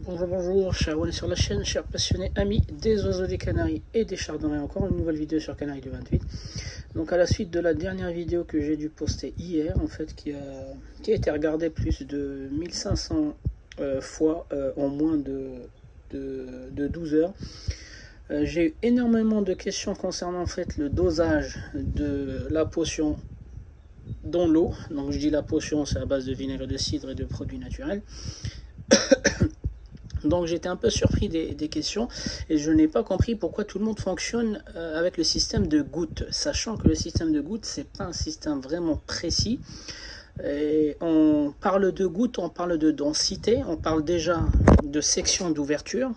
Bonjour, bonjour, chers abonnés sur la chaîne, chers passionnés, amis des oiseaux des Canaries et des chardonnays, encore une nouvelle vidéo sur Canaries du 28. Donc à la suite de la dernière vidéo que j'ai dû poster hier, en fait, qui a été regardée plus de 1500 fois en moins de 12 heures, j'ai eu énormément de questions concernant en fait le dosage de la potion dans l'eau. Donc je dis la potion, c'est à base de vinaigre de cidre et de produits naturels. Donc j'étais un peu surpris des questions et je n'ai pas compris pourquoi tout le monde fonctionne avec le système de gouttes, sachant que le système de gouttes c'est pas un système vraiment précis. Et on parle de gouttes, on parle de densité, on parle déjà de section d'ouverture.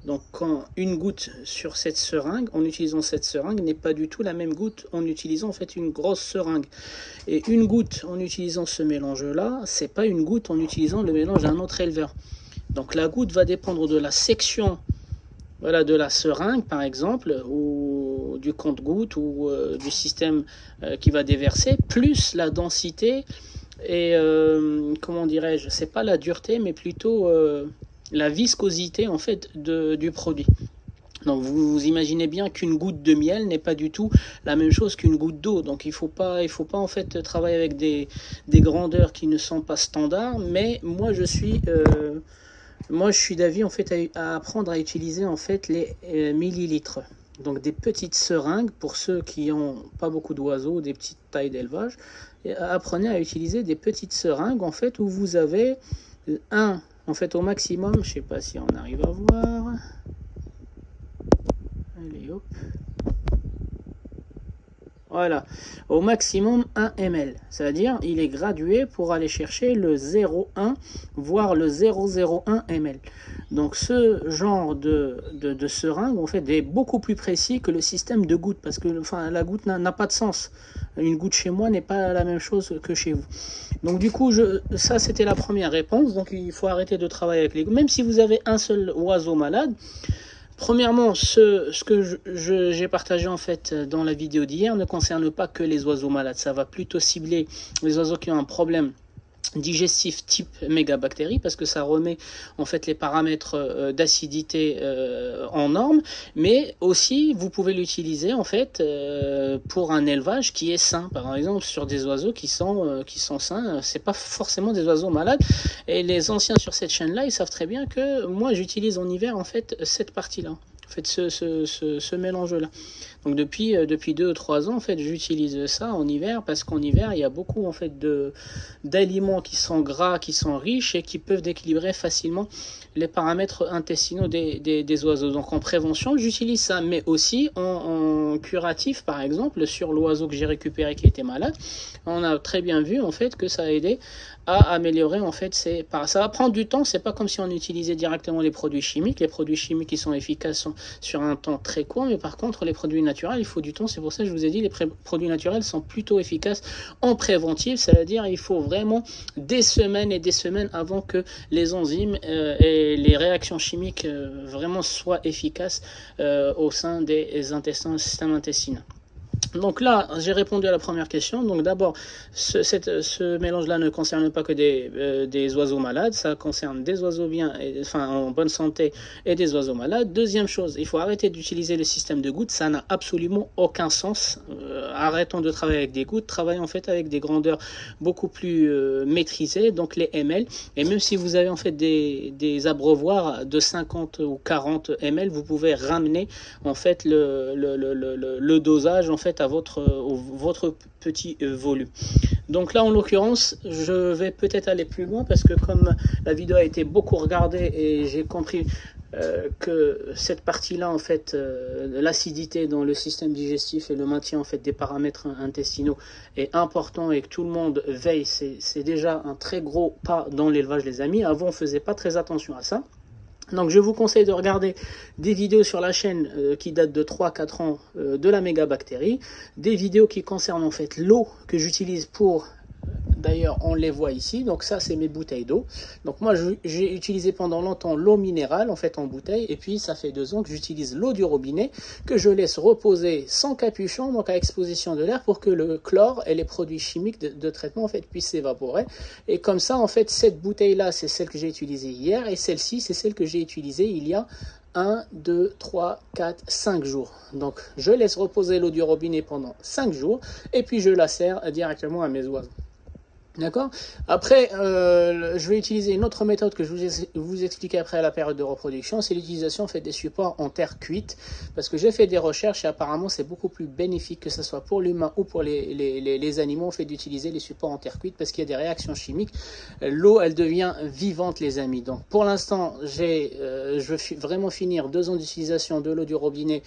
Donc quand une goutte sur cette seringue, en utilisant cette seringue, n'est pas du tout la même goutte en utilisant en fait une grosse seringue. Et une goutte en utilisant ce mélange-là, c'est pas une goutte en utilisant le mélange d'un autre éleveur. Donc la goutte va dépendre de la section, voilà, de la seringue par exemple, ou du compte-goutte, ou du système qui va déverser, plus la densité et, comment dirais-je, c'est pas la dureté, mais plutôt la viscosité en fait du produit. Donc vous imaginez bien qu'une goutte de miel n'est pas du tout la même chose qu'une goutte d'eau. Donc il faut pas en fait travailler avec des grandeurs qui ne sont pas standards. Mais moi je suis d'avis en fait à apprendre à utiliser en fait les millilitres. Donc des petites seringues pour ceux qui n'ont pas beaucoup d'oiseaux, des petites tailles d'élevage. Apprenez à utiliser des petites seringues en fait où vous avez en fait au maximum, je sais pas si on arrive à voir. Allez hop. Voilà, au maximum 1 ml, c'est-à-dire il est gradué pour aller chercher le 0,1 voire le 0,01 ml. Donc ce genre de seringue en fait est beaucoup plus précis que le système de goutte, parce que la goutte n'a pas de sens. Une goutte chez moi n'est pas la même chose que chez vous. Donc du coup, ça c'était la première réponse. Donc il faut arrêter de travailler avec les gouttes. Même si vous avez un seul oiseau malade, premièrement, ce que j'ai partagé en fait dans la vidéo d'hier ne concerne pas que les oiseaux malades. Ça va plutôt cibler les oiseaux qui ont un problème digestif type mégabactérie, parce que ça remet en fait les paramètres d'acidité en norme, mais aussi vous pouvez l'utiliser en fait pour un élevage qui est sain, par exemple sur des oiseaux qui sont sains. C'est pas forcément des oiseaux malades, et les anciens sur cette chaîne là ils savent très bien que moi j'utilise en hiver en fait cette partie là, en fait ce mélange là. Donc depuis 2 ou 3 ans en fait j'utilise ça en hiver, parce qu'en hiver il y a beaucoup en fait d'aliments qui sont gras, qui sont riches et qui peuvent déséquilibrer facilement les paramètres intestinaux des oiseaux. Donc en prévention j'utilise ça, mais aussi en curatif par exemple sur l'oiseau que j'ai récupéré qui était malade. On a très bien vu en fait que ça a aidé à améliorer en fait ça va prendre du temps. C'est pas comme si on utilisait directement les produits chimiques. Les produits chimiques qui sont efficaces sur un temps très court, mais par contre les produits naturels il faut du temps. C'est pour ça que je vous ai dit les produits naturels sont plutôt efficaces en préventif, c'est-à-dire il faut vraiment des semaines et des semaines avant que les enzymes et les réactions chimiques vraiment soient efficaces au sein des intestins, système intestinal. Donc là, j'ai répondu à la première question. Donc d'abord, ce mélange-là ne concerne pas que des oiseaux malades, ça concerne des oiseaux bien, en bonne santé, et des oiseaux malades. Deuxième chose, il faut arrêter d'utiliser le système de gouttes, ça n'a absolument aucun sens. Arrêtons de travailler avec des gouttes, travaillons en fait avec des grandeurs beaucoup plus maîtrisées, donc les ml. Et même si vous avez en fait des abreuvoirs de 50 ou 40 ml, vous pouvez ramener en fait le dosage en fait à votre petit volume. Donc là en l'occurrence je vais peut-être aller plus loin, parce que comme la vidéo a été beaucoup regardée et j'ai compris que cette partie là en fait l'acidité dans le système digestif et le maintien en fait des paramètres intestinaux est important et que tout le monde veille, c'est déjà un très gros pas dans l'élevage les amis. Avant on faisait pas très attention à ça. Donc je vous conseille de regarder des vidéos sur la chaîne qui datent de 3-4 ans de la mégabactérie, des vidéos qui concernent en fait l'eau que j'utilise pour D'ailleurs, on les voit ici. Donc ça, c'est mes bouteilles d'eau. Donc moi, j'ai utilisé pendant longtemps l'eau minérale, en fait, en bouteille. Et puis, ça fait 2 ans que j'utilise l'eau du robinet, que je laisse reposer sans capuchon, donc à exposition de l'air, pour que le chlore et les produits chimiques de traitement, en fait, puissent s'évaporer. Et comme ça, en fait, cette bouteille-là, c'est celle que j'ai utilisée hier. Et celle-ci, c'est celle que j'ai utilisée il y a 1, 2, 3, 4, 5 jours. Donc, je laisse reposer l'eau du robinet pendant 5 jours. Et puis, je la sers directement à mes oiseaux. D'accord. Après, je vais utiliser une autre méthode que je vous expliquer après à la période de reproduction, c'est l'utilisation en fait des supports en terre cuite, parce que j'ai fait des recherches et apparemment c'est beaucoup plus bénéfique, que ce soit pour l'humain ou pour les animaux, en fait, d'utiliser les supports en terre cuite, parce qu'il y a des réactions chimiques. L'eau, elle devient vivante, les amis. Donc pour l'instant, je veux vraiment finir 2 ans d'utilisation de l'eau du robinet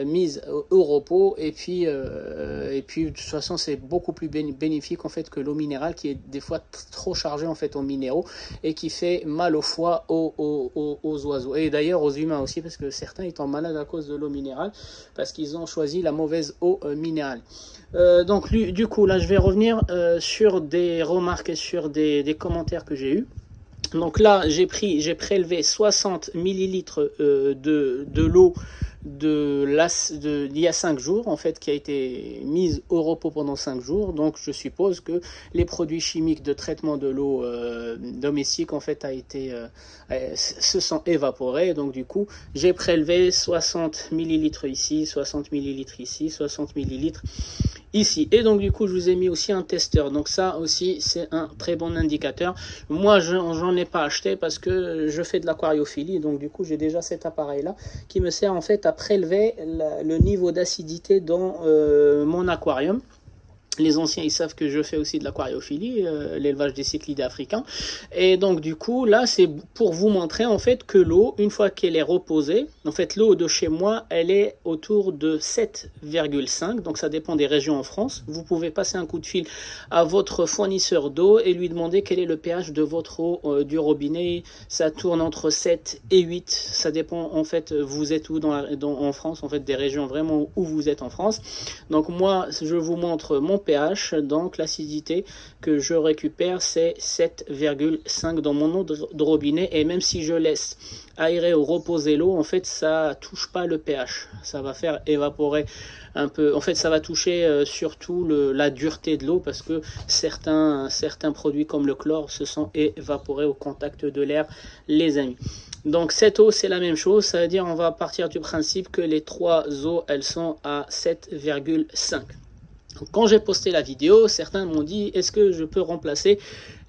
mise au repos, et puis de toute façon c'est beaucoup plus bénéfique en fait que l'eau minérale, qui est des fois trop chargé en fait en minéraux et qui fait mal au foie aux oiseaux, et d'ailleurs aux humains aussi, parce que certains étant malades à cause de l'eau minérale, parce qu'ils ont choisi la mauvaise eau minérale. Donc du coup là je vais revenir sur des remarques et sur des commentaires que j'ai eu. Donc là j'ai prélevé 60 millilitres de l'eau d'il y a 5 jours, en fait, qui a été mise au repos pendant 5 jours. Donc je suppose que les produits chimiques de traitement de l'eau domestique, en fait, se sont évaporés. Donc du coup j'ai prélevé 60 millilitres ici, 60 millilitres ici, 60 millilitres ici. Et donc du coup je vous ai mis aussi un testeur, donc ça aussi c'est un très bon indicateur. Moi j'en ai pas acheté parce que je fais de l'aquariophilie, donc du coup j'ai déjà cet appareil là qui me sert en fait à prélever le niveau d'acidité dans mon aquarium. Les anciens, ils savent que je fais aussi de l'aquariophilie, l'élevage des cichlidés africains. Et donc, du coup, là, c'est pour vous montrer, en fait, que l'eau, une fois qu'elle est reposée, en fait, l'eau de chez moi, elle est autour de 7,5. Donc, ça dépend des régions en France. Vous pouvez passer un coup de fil à votre fournisseur d'eau et lui demander quel est le pH de votre eau du robinet. Ça tourne entre 7 et 8. Ça dépend, en fait, vous êtes où en France, en fait, des régions vraiment où vous êtes en France. Donc, moi, je vous montre mon pH, donc l'acidité que je récupère c'est 7,5 dans mon eau de robinet, et même si je laisse aérer ou reposer l'eau, en fait ça touche pas le pH, ça va faire évaporer un peu, en fait ça va toucher surtout la dureté de l'eau, parce que certains produits comme le chlore se sont évaporés au contact de l'air, les amis. Donc cette eau c'est la même chose, ça veut dire on va partir du principe que les 3 eaux elles sont à 7,5. Quand j'ai posté la vidéo, certains m'ont dit, est-ce que je peux remplacer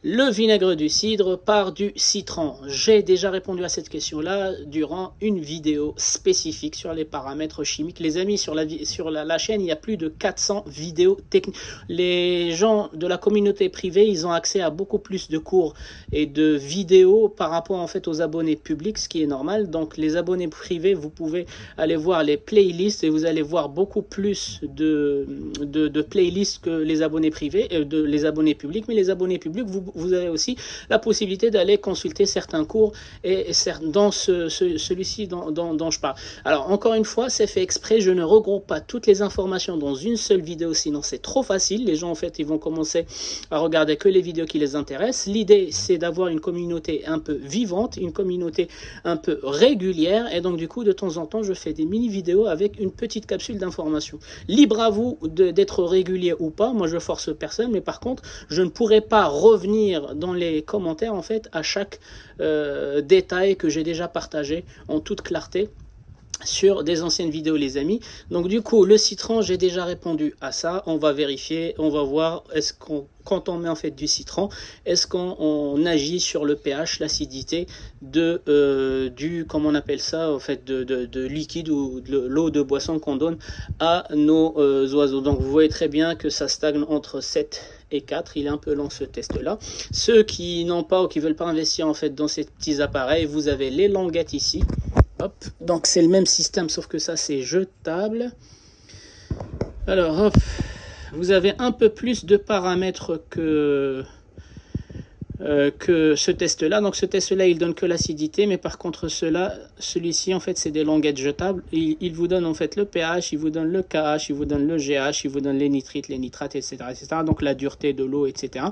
le vinaigre du cidre par du citron? J'ai déjà répondu à cette question-là durant une vidéo spécifique sur les paramètres chimiques. Les amis, sur la chaîne, il y a plus de 400 vidéos techniques. Les gens de la communauté privée, ils ont accès à beaucoup plus de cours et de vidéos par rapport en fait aux abonnés publics, ce qui est normal. Donc les abonnés privés, vous pouvez aller voir les playlists et vous allez voir beaucoup plus de playlists que les abonnés privés, les abonnés publics. Mais les abonnés publics, vous avez aussi la possibilité d'aller consulter certains cours et dans celui-ci dont je parle. Alors encore une fois, c'est fait exprès, je ne regroupe pas toutes les informations dans une seule vidéo, sinon c'est trop facile. Les gens en fait ils vont commencer à regarder que les vidéos qui les intéressent. L'idée c'est d'avoir une communauté un peu vivante, une communauté un peu régulière, et donc du coup de temps en temps je fais des mini vidéos avec une petite capsule d'information. Libre à vous d'être régulier ou pas, moi je force personne, mais par contre je ne pourrai pas revenir dans les commentaires en fait à chaque détail que j'ai déjà partagé en toute clarté sur des anciennes vidéos, les amis. Donc du coup le citron, j'ai déjà répondu à ça. On va vérifier, on va voir est-ce qu'on, quand on met en fait du citron, est-ce qu'on agit sur le pH, l'acidité du, comment on appelle ça, en fait de liquide ou de l'eau de boisson qu'on donne à nos oiseaux. Donc vous voyez très bien que ça stagne entre 7 et 4, il est un peu long ce test là. Ceux qui n'ont pas ou qui veulent pas investir en fait dans ces petits appareils, vous avez les languettes ici. Hop. Donc c'est le même système sauf que ça c'est jetable. Alors hop, vous avez un peu plus de paramètres que que ce test-là. Donc ce test-là, il donne que l'acidité, mais par contre celui-ci, en fait, c'est des languettes jetables. Il vous donne en fait le pH, il vous donne le KH, il vous donne le GH, il vous donne les nitrites, les nitrates, etc., etc. Donc la dureté de l'eau, etc.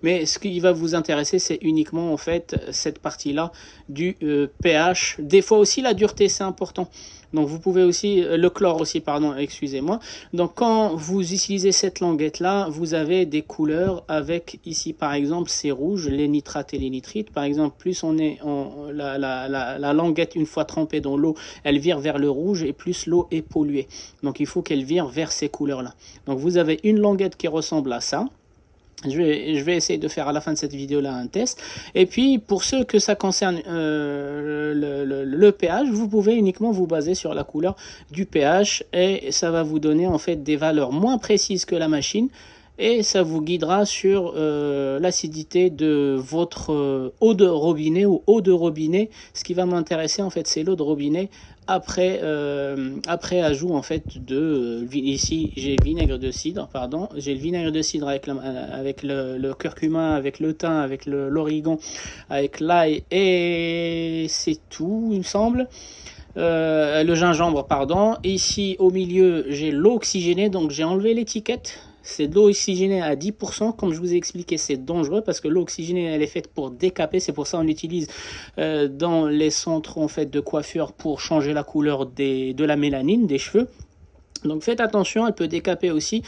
Mais ce qui va vous intéresser, c'est uniquement en fait cette partie-là du pH. Des fois aussi, la dureté, c'est important. Donc vous pouvez aussi, le chlore aussi, pardon, excusez-moi. Donc quand vous utilisez cette languette là, vous avez des couleurs avec ici par exemple c'est rouge, les nitrates et les nitrites. Par exemple, plus on est la languette une fois trempée dans l'eau, elle vire vers le rouge et plus l'eau est polluée. Donc il faut qu'elle vire vers ces couleurs là. Donc vous avez une languette qui ressemble à ça. Je vais essayer de faire à la fin de cette vidéo là un test. Et puis pour ceux que ça concerne le pH, vous pouvez uniquement vous baser sur la couleur du pH et ça va vous donner en fait des valeurs moins précises que la machine et ça vous guidera sur l'acidité de votre eau de robinet ou eau de robinet. Ce qui va m'intéresser en fait c'est l'eau de robinet après ajout en fait de ici j'ai le vinaigre de cidre, pardon, j'ai le vinaigre de cidre avec le curcuma, avec le thym, avec l'origan, avec l'ail et c'est tout il me semble. Le gingembre, pardon. Ici au milieu j'ai l'eau oxygénée, donc j'ai enlevé l'étiquette. C'est de l'eau oxygénée à 10%. Comme je vous ai expliqué, c'est dangereux parce que l'eau oxygénée, elle est faite pour décaper. C'est pour ça qu'on l'utilise dans les centres en fait, de coiffure pour changer la couleur de la mélanine des cheveux. Donc faites attention, elle peut décaper aussi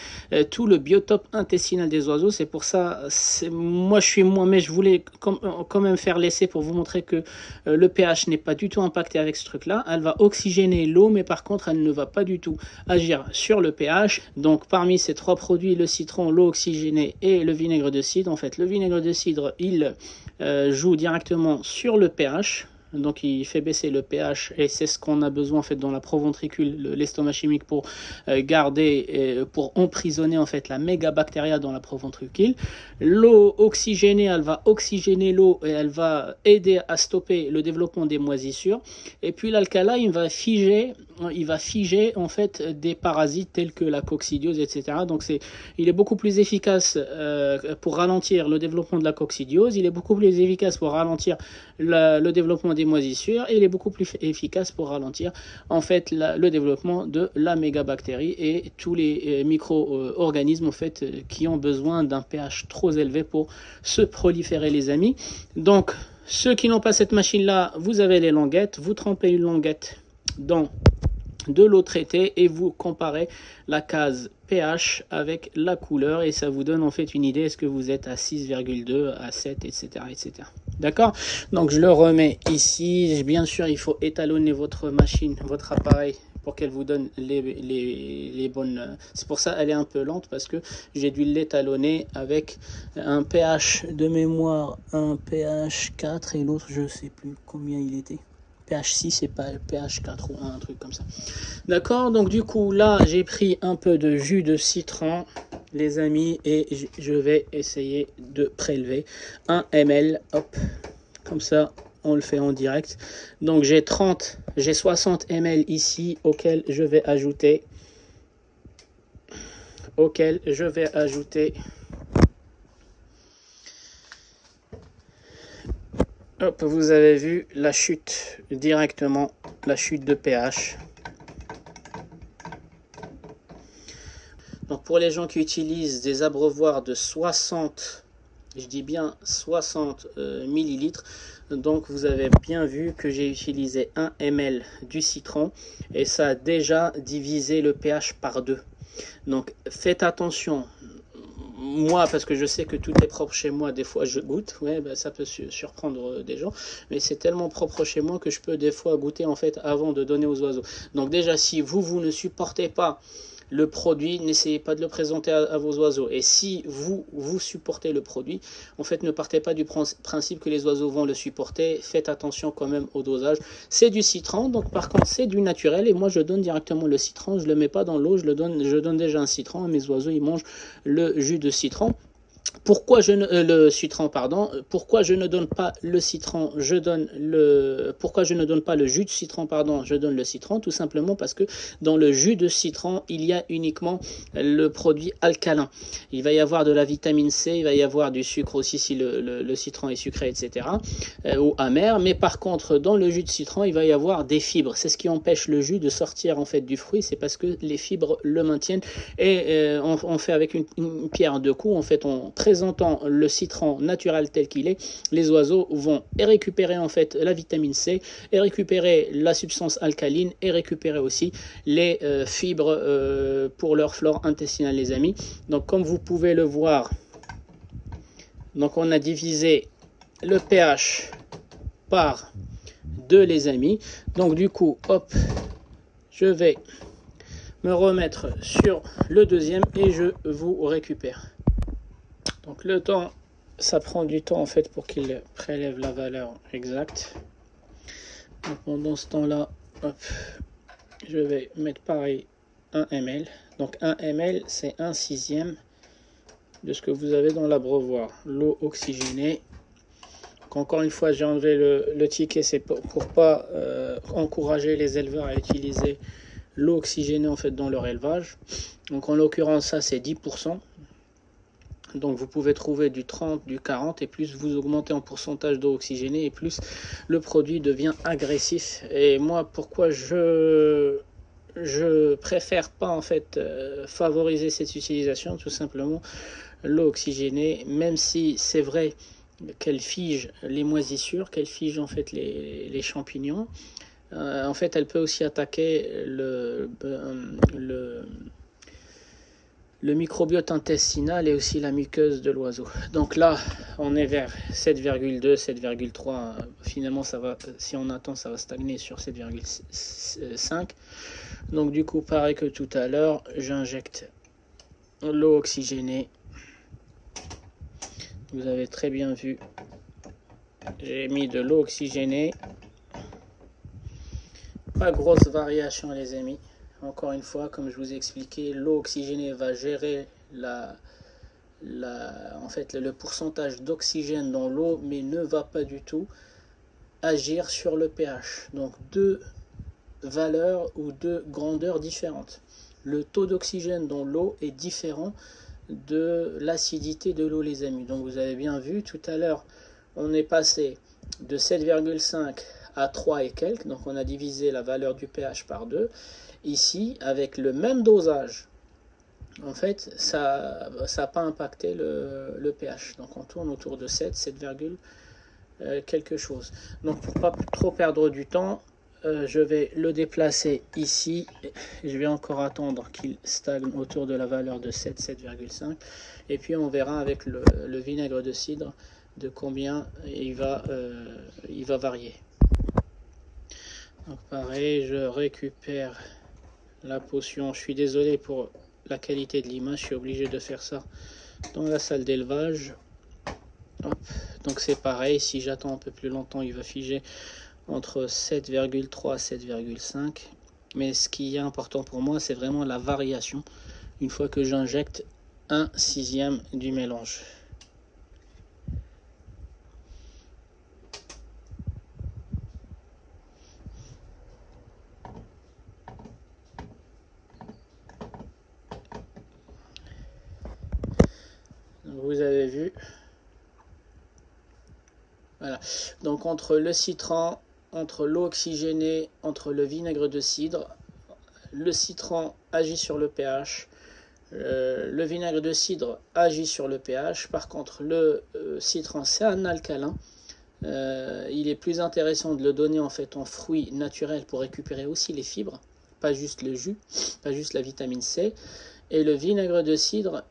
tout le biotope intestinal des oiseaux. C'est pour ça, moi je suis moi, mais je voulais quand même faire l'essai pour vous montrer que le pH n'est pas du tout impacté avec ce truc-là. Elle va oxygéner l'eau, mais par contre, elle ne va pas du tout agir sur le pH. Donc parmi ces trois produits, le citron, l'eau oxygénée et le vinaigre de cidre, en fait, le vinaigre de cidre, il joue directement sur le pH. Donc il fait baisser le pH et c'est ce qu'on a besoin en fait dans la proventricule, l'estomac chimique pour garder, pour emprisonner en fait la mégabactéria dans la proventricule. L'eau oxygénée, elle va oxygéner l'eau et elle va aider à stopper le développement des moisissures. Et puis l'alcala, il va figer en fait des parasites tels que la coccidiose, etc. Donc il est beaucoup plus efficace pour ralentir le développement de la coccidiose. Il est beaucoup plus efficace pour ralentir le développement des moisissures et il est beaucoup plus efficace pour ralentir en fait le développement de la mégabactérie et tous les micro-organismes en fait qui ont besoin d'un pH trop élevé pour se proliférer, les amis. Donc ceux qui n'ont pas cette machine là, vous avez les languettes, vous trempez une languette dans de l'eau traitée et vous comparez la case pH avec la couleur et ça vous donne en fait une idée, est-ce que vous êtes à 6,2, à 7, etc. etc. D'accord? Donc je le remets ici. Bien sûr, il faut étalonner votre machine, votre appareil pour qu'elle vous donne les bonnes... C'est pour ça qu'elle est un peu lente parce que j'ai dû l'étalonner avec un pH de mémoire, un pH 4 et l'autre je sais plus combien il était. pH 6 et pas pH 4 ou un truc comme ça. D'accord, donc du coup là j'ai pris un peu de jus de citron les amis et je vais essayer de prélever 1 ml, hop, comme ça on le fait en direct. Donc j'ai 60 ml ici auquel je vais ajouter hop, vous avez vu la chute directement, la chute de pH. Donc pour les gens qui utilisent des abreuvoirs de 60, je dis bien 60 millilitres, donc vous avez bien vu que j'ai utilisé 1 ml du citron et ça a déjà divisé le pH par 2. Donc faites attention. Moi, parce que je sais que tout est propre chez moi, des fois je goûte, ouais, ben, ça peut surprendre des gens, mais c'est tellement propre chez moi que je peux des fois goûter en fait avant de donner aux oiseaux. Donc déjà, si vous ne supportez pas le produit, n'essayez pas de le présenter à vos oiseaux. Et si vous supportez le produit, en fait, ne partez pas du principe que les oiseaux vont le supporter. Faites attention quand même au dosage. C'est du citron, donc par contre, c'est du naturel. Et moi, je donne directement le citron. Je ne le mets pas dans l'eau. Je donne déjà un citron. Et mes oiseaux, ils mangent le jus de citron. Pourquoi je ne, le citron, pardon, pourquoi je ne donne pas le citron, pourquoi je ne donne pas le jus de citron, pardon, je donne le citron, tout simplement parce que dans le jus de citron, il y a uniquement le produit alcalin. Il va y avoir de la vitamine C, il va y avoir du sucre aussi si le citron est sucré, etc. Ou amer, mais par contre, dans le jus de citron, il va y avoir des fibres. C'est ce qui empêche le jus de sortir en fait du fruit, c'est parce que les fibres le maintiennent et on fait avec une pierre deux coups, en fait, on présentant le citron naturel tel qu'il est, les oiseaux vont récupérer en fait la vitamine C, et récupérer la substance alcaline, et récupérer aussi les fibres pour leur flore intestinale, les amis. Donc comme vous pouvez le voir, donc on a divisé le pH par 2, les amis. Donc du coup, hop, je vais me remettre sur le deuxième et je vous récupère. Donc le temps, ça prend du temps en fait pour qu'il prélève la valeur exacte. Donc pendant ce temps-là, je vais mettre pareil 1 ml. Donc 1 ml, c'est 1/6 de ce que vous avez dans l'abreuvoir. L'eau oxygénée. Donc encore une fois, j'ai enlevé le ticket, c'est pour pas encourager les éleveurs à utiliser l'eau oxygénée en fait dans leur élevage. Donc en l'occurrence, ça c'est 10%. Donc vous pouvez trouver du 30, du 40, et plus vous augmentez en pourcentage d'eau oxygénée, et plus le produit devient agressif. Et moi, pourquoi je préfère pas en fait favoriser cette utilisation? Tout simplement, l'eau oxygénée, même si c'est vrai qu'elle fige les moisissures, qu'elle fige en fait les champignons, en fait elle peut aussi attaquer le microbiote intestinal et aussi la muqueuse de l'oiseau. Donc là, on est vers 7,2, 7,3. Finalement, ça va, si on attend, ça va stagner sur 7,5. Donc du coup, pareil que tout à l'heure, j'injecte l'eau oxygénée. Vous avez très bien vu, j'ai mis de l'eau oxygénée. Pas grosse variation, les amis. Encore une fois, comme je vous ai expliqué, l'eau oxygénée va gérer en fait, le pourcentage d'oxygène dans l'eau, mais ne va pas du tout agir sur le pH. Donc deux valeurs ou deux grandeurs différentes. Le taux d'oxygène dans l'eau est différent de l'acidité de l'eau, les amis. Donc vous avez bien vu tout à l'heure, on est passé de 7,5 à 3 et quelques. Donc on a divisé la valeur du pH par 2. Ici, avec le même dosage, en fait, ça n'a pas impacté le pH. Donc on tourne autour de 7, 7, quelque chose. Donc pour pas trop perdre du temps, je vais le déplacer ici. Je vais encore attendre qu'il stagne autour de la valeur de 7, 7,5. Et puis on verra avec le vinaigre de cidre de combien il va varier. Donc pareil, je récupère la potion. Je suis désolé pour la qualité de l'image, je suis obligé de faire ça dans la salle d'élevage. Donc c'est pareil, si j'attends un peu plus longtemps, il va figer entre 7,3 et 7,5. Mais ce qui est important pour moi, c'est vraiment la variation une fois que j'injecte 1/6 du mélange. Vous avez vu, voilà. Donc entre le citron, entre l'eau oxygénée, entre le vinaigre de cidre, le citron agit sur le pH, le vinaigre de cidre agit sur le pH. Par contre, le citron, c'est un alcalin. Il est plus intéressant de le donner en fait en fruits naturels pour récupérer aussi les fibres, pas juste le jus, pas juste la vitamine C. Et le vinaigre de cidre,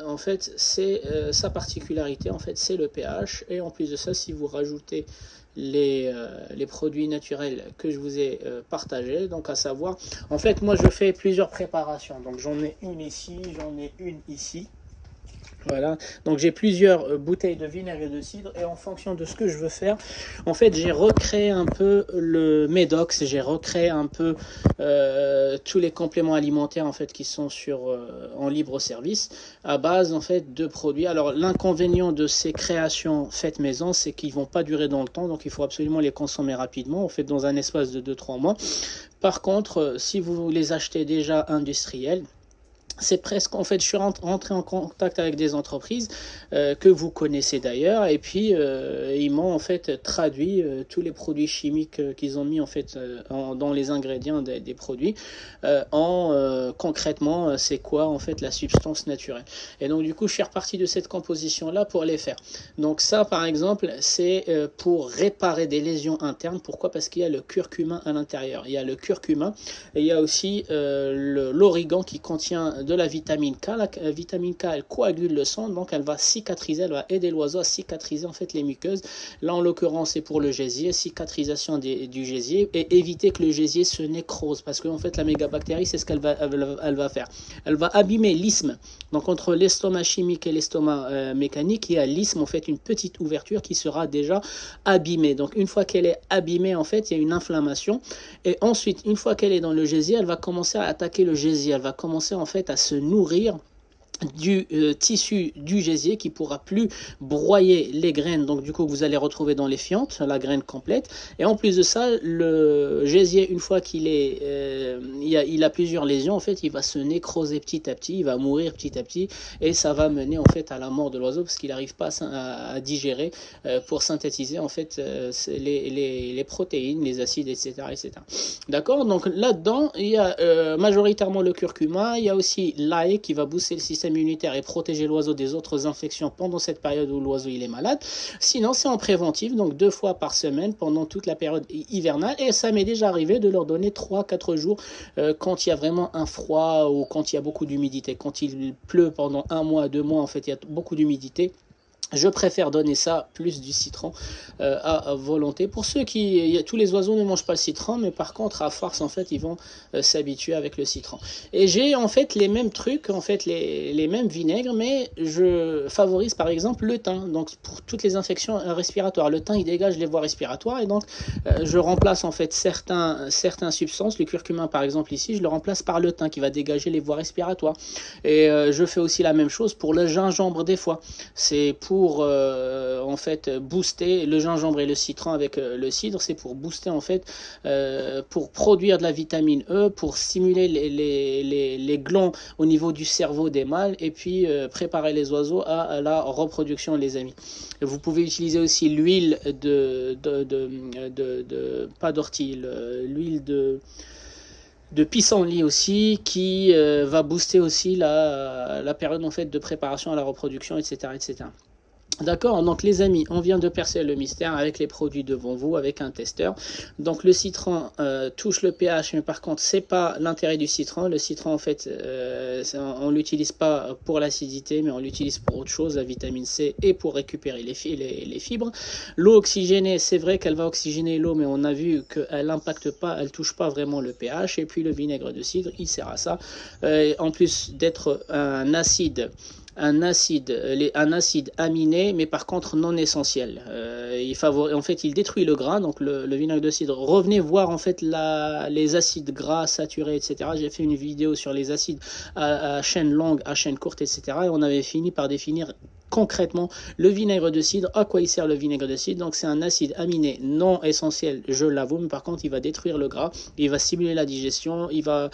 en fait, c'est sa particularité, en fait, c'est le pH. Et en plus de ça, si vous rajoutez les produits naturels que je vous ai partagés, donc à savoir, en fait, moi je fais plusieurs préparations. Donc j'en ai une ici, j'en ai une ici. Voilà, donc j'ai plusieurs bouteilles de vinaigre et de cidre et en fonction de ce que je veux faire, en fait j'ai recréé un peu le Médox, j'ai recréé un peu tous les compléments alimentaires en fait qui sont en libre service à base en fait de produits. Alors l'inconvénient de ces créations faites maison, c'est qu'ils vont pas durer dans le temps, donc il faut absolument les consommer rapidement, en fait dans un espace de 2-3 mois. Par contre, si vous les achetez déjà industriels, c'est presque, en fait, je suis rentré en contact avec des entreprises que vous connaissez d'ailleurs, et puis ils m'ont en fait traduit tous les produits chimiques qu'ils ont mis en fait dans les ingrédients des produits concrètement c'est quoi en fait la substance naturelle. Et donc du coup je suis reparti de cette composition là pour les faire. Donc ça par exemple c'est pour réparer des lésions internes. Pourquoi? Parce qu'il y a le curcuma à l'intérieur. Il y a le curcuma et il y a aussi l'origan qui contient de la vitamine K. La vitamine K, elle coagule le sang, donc elle va cicatriser, elle va aider l'oiseau à cicatriser en fait les muqueuses. Là en l'occurrence c'est pour le gésier, cicatrisation du gésier et éviter que le gésier se nécrose, parce qu'en fait la mégabactérie c'est ce qu'elle va faire. Elle va abîmer l'isthme. Donc entre l'estomac chimique et l'estomac mécanique, il y a l'isthme, en fait une petite ouverture qui sera déjà abîmée. Donc une fois qu'elle est abîmée, en fait il y a une inflammation, et ensuite une fois qu'elle est dans le gésier, elle va commencer à attaquer le gésier, elle va commencer en fait à se nourrir du tissu du gésier qui pourra plus broyer les graines, donc du coup vous allez retrouver dans les fientes la graine complète. Et en plus de ça, le gésier, une fois qu'il est il a plusieurs lésions, en fait il va se nécroser petit à petit, il va mourir petit à petit, et ça va mener en fait à la mort de l'oiseau parce qu'il n'arrive pas à digérer pour synthétiser en fait les protéines, les acides, etc., etc. D'accord. Donc là dedans il y a majoritairement le curcuma, il y a aussi l'ail qui va booster le système immunitaire et protéger l'oiseau des autres infections pendant cette période où l'oiseau il est malade. Sinon c'est en préventif, donc 2 fois par semaine pendant toute la période hivernale, et ça m'est déjà arrivé de leur donner 3-4 jours quand il y a vraiment un froid ou quand il y a beaucoup d'humidité. Quand il pleut pendant 1 mois, 2 mois, en fait il y a beaucoup d'humidité. Je préfère donner ça plus du citron à volonté. Pour ceux tous les oiseaux ne mangent pas le citron, mais par contre à force en fait ils vont s'habituer avec le citron. Et j'ai en fait les mêmes trucs, en fait les mêmes vinaigres, mais je favorise par exemple le thym. Donc pour toutes les infections respiratoires, le thym il dégage les voies respiratoires, et donc je remplace en fait certaines substances. Le curcuma par exemple ici, je le remplace par le thym qui va dégager les voies respiratoires. Et je fais aussi la même chose pour le gingembre des fois. C'est pour en fait booster le gingembre et le citron avec le cidre, c'est pour booster en fait pour produire de la vitamine E, pour stimuler les glands au niveau du cerveau des mâles, et puis préparer les oiseaux à la reproduction, les amis. Vous pouvez utiliser aussi l'huile pas d'ortie, l'huile de pissenlit aussi, qui va booster aussi la période en fait de préparation à la reproduction, etc., etc. D'accord, donc les amis, on vient de percer le mystère avec les produits devant vous, avec un testeur. Donc le citron touche le pH, mais par contre c'est pas l'intérêt du citron. Le citron en fait, on l'utilise pas pour l'acidité, mais on l'utilise pour autre chose, la vitamine C, et pour récupérer les fibres. L'eau oxygénée, c'est vrai qu'elle va oxygéner l'eau, mais on a vu qu'elle n'impacte pas, elle touche pas vraiment le pH. Et puis le vinaigre de cidre, il sert à ça. En plus d'être un acide aminé, mais par contre non essentiel. En fait, il détruit le gras, donc le vinaigre de cidre. Revenez voir en fait les acides gras saturés, etc. J'ai fait une vidéo sur les acides à chaîne longue, à chaîne courte, etc. Et on avait fini par définir concrètement le vinaigre de cidre. À quoi il sert le vinaigre de cidre? Donc c'est un acide aminé non essentiel, je l'avoue, mais par contre il va détruire le gras, il va stimuler la digestion, il va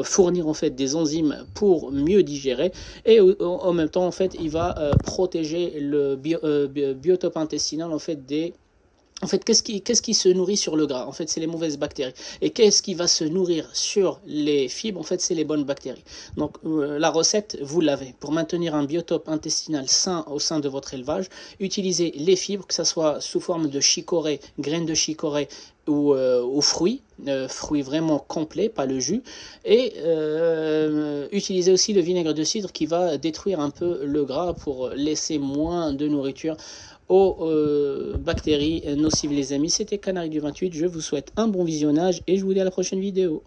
fournir en fait des enzymes pour mieux digérer, et en même temps en fait il va protéger le biotope intestinal en fait des... En fait, qu'est-ce qui se nourrit sur le gras? En fait, c'est les mauvaises bactéries. Et qu'est-ce qui va se nourrir sur les fibres? En fait, c'est les bonnes bactéries. Donc, la recette, vous l'avez. Pour maintenir un biotope intestinal sain au sein de votre élevage, utilisez les fibres, que ce soit sous forme de chicorée, graines de chicorée, ou fruits vraiment complets, pas le jus, et utilisez aussi le vinaigre de cidre qui va détruire un peu le gras pour laisser moins de nourriture aux bactéries nocives, les amis. C'était Canari du 28, je vous souhaite un bon visionnage et je vous dis à la prochaine vidéo.